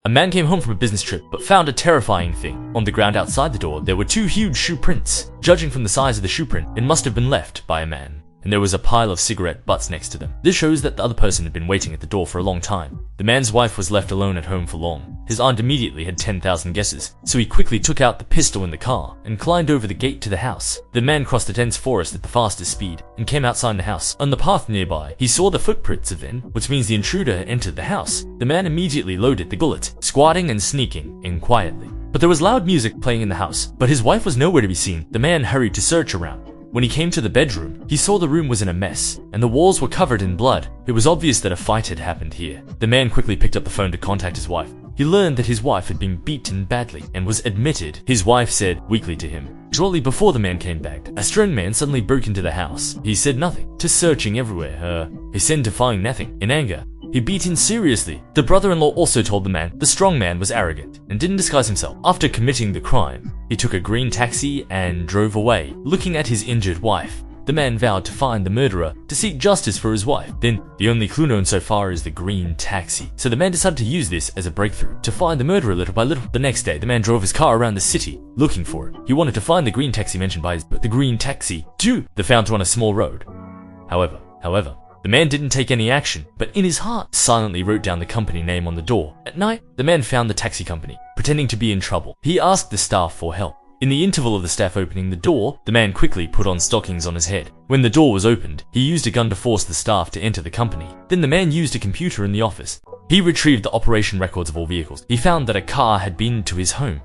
A man came home from a business trip, but found a terrifying thing. On the ground outside the door, there were 2 huge shoe prints. Judging from the size of the shoe print, it must have been left by a man. And there was a pile of cigarette butts next to them. This shows that the other person had been waiting at the door for a long time. The man's wife was left alone at home for long. His aunt immediately had 10,000 guesses, so he quickly took out the pistol in the car and climbed over the gate to the house. The man crossed the dense forest at the fastest speed and came outside the house. On the path nearby, he saw the footprints of Vin, which means the intruder had entered the house. The man immediately loaded the bullet, squatting and sneaking in quietly. But there was loud music playing in the house, but his wife was nowhere to be seen. The man hurried to search around. When he came to the bedroom, he saw the room was in a mess, and the walls were covered in blood. It was obvious that a fight had happened here. The man quickly picked up the phone to contact his wife. He learned that his wife had been beaten badly and was admitted. His wife said weakly to him. Shortly before the man came back, a strong man suddenly broke into the house. He said nothing, to searching everywhere. He said to find nothing. In anger, he beat him seriously. The brother-in-law also told the man the strong man was arrogant and didn't disguise himself. After committing the crime, he took a green taxi and drove away, looking at his injured wife. The man vowed to find the murderer to seek justice for his wife. Then, the only clue known so far is the green taxi. So the man decided to use this as a breakthrough to find the murderer little by little. The next day, the man drove his car around the city looking for it. He wanted to find the green taxi mentioned by the green taxi too. They found it on a small road. However, the man didn't take any action, but in his heart silently wrote down the company name on the door. At night, the man found the taxi company, pretending to be in trouble. He asked the staff for help. In the interval of the staff opening the door, the man quickly put on stockings on his head. When the door was opened, he used a gun to force the staff to enter the company. Then the man used a computer in the office. He retrieved the operation records of all vehicles. He found that a car had been to his home,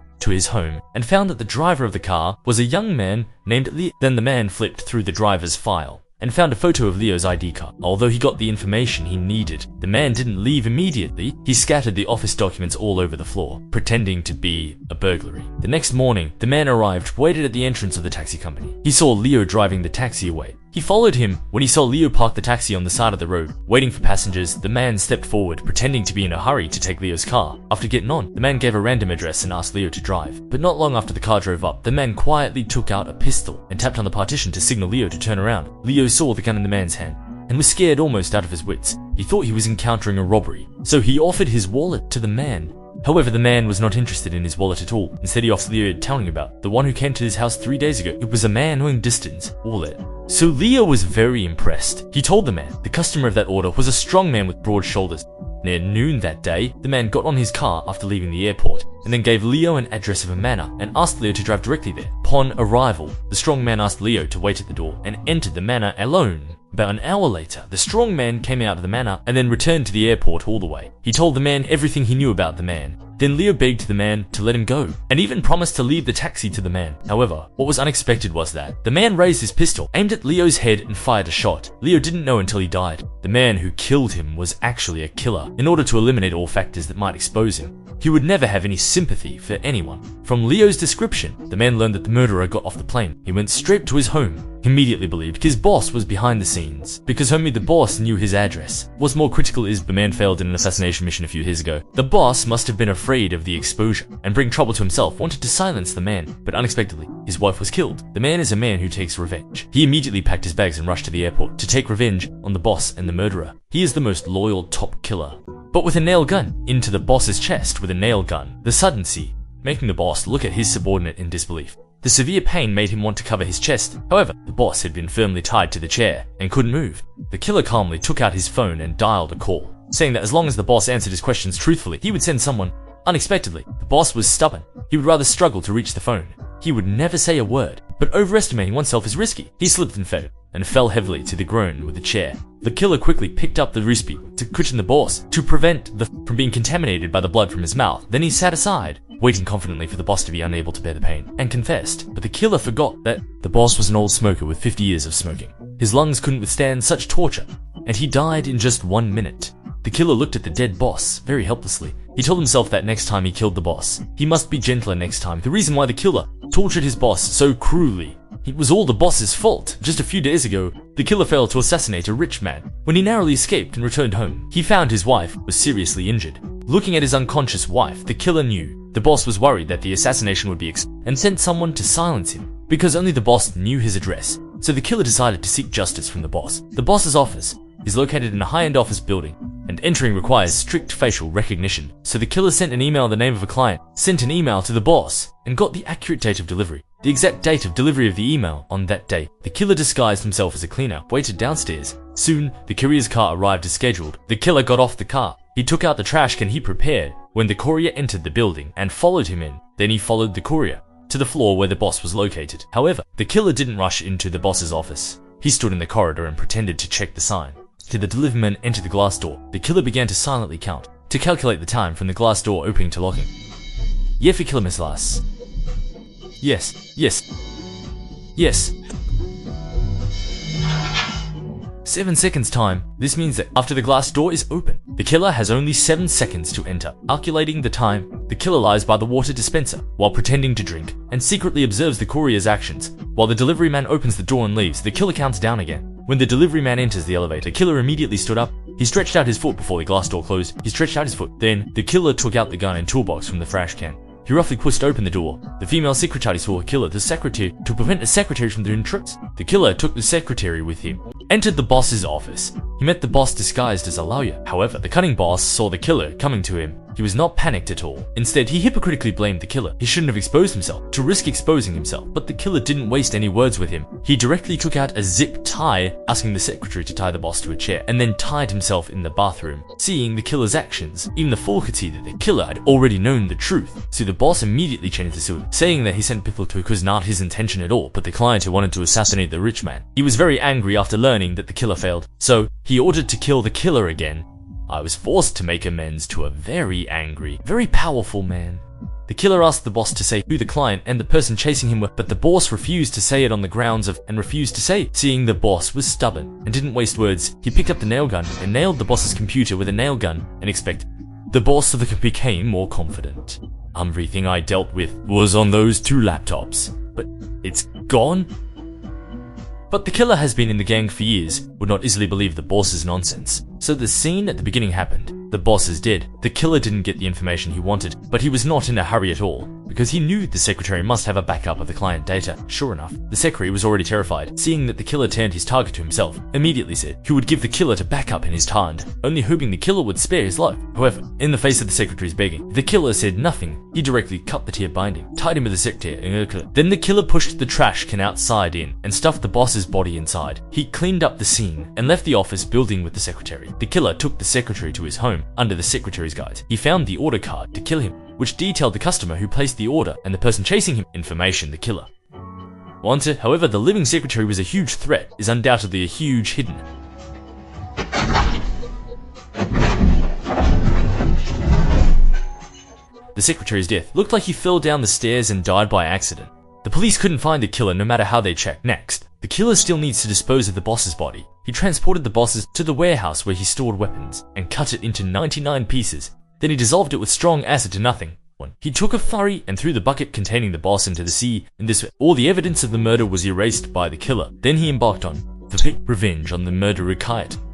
and found that the driver of the car was a young man named Leo. Then the man flipped through the driver's file and found a photo of Leo's ID card. Although he got the information he needed, the man didn't leave immediately. He scattered the office documents all over the floor, pretending to be a burglary. The next morning, the man arrived, waited at the entrance of the taxi company. He saw Leo driving the taxi away. He followed him. When he saw Leo park the taxi on the side of the road, waiting for passengers, the man stepped forward, pretending to be in a hurry to take Leo's car. After getting on, the man gave a random address and asked Leo to drive. But not long after the car drove up, the man quietly took out a pistol and tapped on the partition to signal Leo to turn around. Leo saw the gun in the man's hand and was scared almost out of his wits. He thought he was encountering a robbery, so he offered his wallet to the man. However, the man was not interested in his wallet at all. Instead, he offered Leo telling about the one who came to his house 3 days ago. It was a man owing distance wallet. So Leo was very impressed. He told the man the customer of that order was a strong man with broad shoulders. Near noon that day, the man got on his car after leaving the airport and then gave Leo an address of a manor and asked Leo to drive directly there. Upon arrival, the strong man asked Leo to wait at the door and entered the manor alone. About an hour later, the strong man came out of the manor and then returned to the airport all the way. He told the man everything he knew about the man. Then Leo begged the man to let him go, and even promised to leave the taxi to the man. However, what was unexpected was that the man raised his pistol, aimed at Leo's head and fired a shot. Leo didn't know until he died. The man who killed him was actually a killer. In order to eliminate all factors that might expose him, he would never have any sympathy for anyone. From Leo's description, the man learned that the murderer got off the plane. He went straight to his home. He immediately believed his boss was behind the scenes, because only the boss knew his address. What's more critical is the man failed in an assassination mission a few years ago. The boss must have been afraid of the exposure and bring trouble to himself, wanted to silence the man, but unexpectedly, his wife was killed. The man is a man who takes revenge. He immediately packed his bags and rushed to the airport to take revenge on the boss and the murderer. He is the most loyal top killer, but with a nail gun into the boss's chest with a nail gun. The suddency, making the boss look at his subordinate in disbelief. The severe pain made him want to cover his chest. However, the boss had been firmly tied to the chair and couldn't move. The killer calmly took out his phone and dialed a call, saying that as long as the boss answered his questions truthfully, he would send someone. Unexpectedly, the boss was stubborn. He would rather struggle to reach the phone. He would never say a word, but overestimating oneself is risky. He slipped and fell heavily to the ground with the chair. The killer quickly picked up the recipe to cushion the boss to prevent from being contaminated by the blood from his mouth. Then he sat aside, waiting confidently for the boss to be unable to bear the pain, and confessed. But the killer forgot that the boss was an old smoker with 50 years of smoking. His lungs couldn't withstand such torture, and he died in just 1 minute. The killer looked at the dead boss very helplessly. He told himself that next time he killed the boss, he must be gentler next time. The reason why the killer tortured his boss so cruelly, it was all the boss's fault. Just a few days ago, the killer failed to assassinate a rich man. When he narrowly escaped and returned home, he found his wife was seriously injured. Looking at his unconscious wife, the killer knew the boss was worried that the assassination would be and sent someone to silence him, because only the boss knew his address. So the killer decided to seek justice from the boss. The boss's office is located in a high-end office building, and entering requires strict facial recognition. So the killer sent an email in the name of a client, sent an email to the boss, and got the accurate date of delivery. The exact date of delivery of the email on that day. The killer disguised himself as a cleaner, waited downstairs. Soon, the courier's car arrived as scheduled. The killer got off the car. He took out the trash can he prepared when the courier entered the building and followed him in. Then he followed the courier to the floor where the boss was located. However, the killer didn't rush into the boss's office. He stood in the corridor and pretended to check the sign. Till the deliveryman entered the glass door, the killer began to silently count, to calculate the time from the glass door opening to locking. Yefi kilometers. Yes, yes, yes. 7 seconds time. This means that after the glass door is open, the killer has only 7 seconds to enter. Calculating the time, the killer lies by the water dispenser while pretending to drink and secretly observes the courier's actions. While the delivery man opens the door and leaves, the killer counts down again. When the delivery man enters the elevator, the killer immediately stood up. He stretched out his foot before the glass door closed. He stretched out his foot. Then, the killer took out the gun and toolbox from the trash can. He roughly pushed open the door. The female secretary saw the killer, the secretary, to prevent the secretary from doing tricks. The killer took the secretary with him, entered the boss's office. He met the boss disguised as a lawyer. However, the cunning boss saw the killer coming to him. He was not panicked at all. Instead, he hypocritically blamed the killer. He shouldn't have exposed himself to risk exposing himself, but the killer didn't waste any words with him. He directly took out a zip tie, asking the secretary to tie the boss to a chair, and then tied himself in the bathroom. Seeing the killer's actions, even the fool could see that the killer had already known the truth. So the boss immediately changed the suit, saying that he sent people to it was not his intention at all, but the client who wanted to assassinate the rich man. He was very angry after learning that the killer failed, so he ordered to kill the killer again. I was forced to make amends to a very angry, very powerful man. The killer asked the boss to say who the client and the person chasing him were, but the boss refused to say it on the grounds of and refused to say. Seeing the boss was stubborn and didn't waste words, he picked up the nail gun and nailed the boss's computer with a nail gun and expected. The boss became more confident. Everything I dealt with was on those 2 laptops, but it's gone? But the killer has been in the gang for years, would not easily believe the boss's nonsense. So the scene at the beginning happened. The boss is dead. The killer didn't get the information he wanted, but he was not in a hurry at all, because he knew the secretary must have a backup of the client data. Sure enough, the secretary was already terrified, seeing that the killer turned his target to himself, immediately said he would give the killer to backup in his hand, only hoping the killer would spare his life. However, in the face of the secretary's begging, the killer said nothing. He directly cut the tear binding, tied him with the secretary. Then the killer pushed the trash can outside in and stuffed the boss's body inside. He cleaned up the scene and left the office building with the secretary. The killer took the secretary to his home under the secretary's guise. He found the order card to kill him, which detailed the customer who placed the order and the person chasing him. Information the killer wanted. However, the living secretary was a huge threat, is undoubtedly a huge hidden. The secretary's death looked like he fell down the stairs and died by accident. The police couldn't find the killer no matter how they checked. Next, the killer still needs to dispose of the boss's body. He transported the bosses to the warehouse where he stored weapons and cut it into 99 pieces. Then he dissolved it with strong acid to nothing. He took a flurry and threw the bucket containing the boss into the sea. In this way, all the evidence of the murder was erased by the killer. Then he embarked on the revenge on the murderer Kayat.